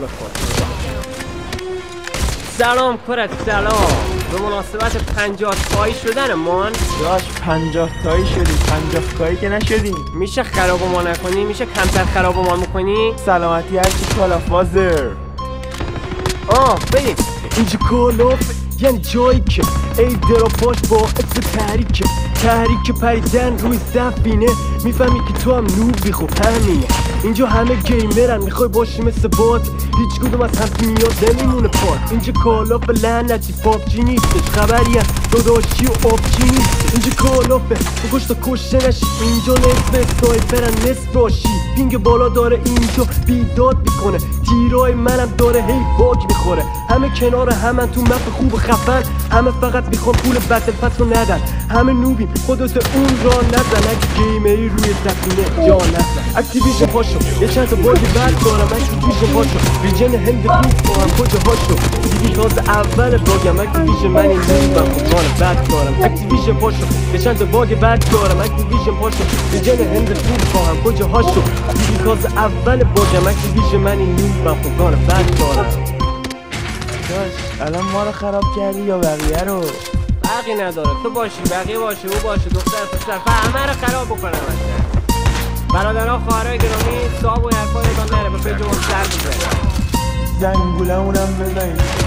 بخور. سلام کرت، سلام. به مناسبت 50 تایی شدن مان داش 50 تایی شدیم، 50 تایی که نشدیم. میشه خراب ما نکنی؟ میشه کمتر خراب ما میکنی؟ سلامتی هرچی کالافازر. بریم. اینجا کالافه یعنی جایی که ای دراپاش باعث تحریک پریدن روی سفینه. میفهمی که تو هم نوبی، خب همینه. اینجا همه گیمرن، میخوای باشی مثل بات، هیچ کدوم از هم میاد نمیمونه پات. اینجا کالافه لعنتی پابجی نیستش، خبری از داداشی و آبجی نیست. اینجا کالافه بگوش تا کشته نشی، اینجا نصف اسنایپرن نصف باشی. پینگ بالا داره اینجا بیداد میکنه، تیرای منم داره هی باگ میخوره. همه کنار همن تو مپ خوب خفن، همه فقط میخوان پول بتل پس رو ندن. همه نوبیم خودت اون را نزن، اگه گیمری روی سفینه جا نزن. اکتیویژن پاشو یه چند تا باگ بد دارم، اکتیویژن پاشو ریجن هند خوب باهم کجا هاشو. دیگه تازه اول باگم، اکتیویژن من این نوبم خوبان بد دارم. اکتیویژن پاشو یه چند تا باگ بد دارم، اکتیویژن پاشو ریجن هند خوب باهم کجا هاشو. دیگه تازه اول باگم، اکتیویژن من این نوبم خوبان بد دارم. داش الان ما رو خراب کردی یا بقیه رو؟ فرقی نداره، تو باشی بقیه باشه او باشه، دختر پسر همه رو خراب بکنم. برادرها خواهرای گرامی، صاحب و حرفای ادام نره به پیج ما سر بزنید، زنگولمونم بزنید.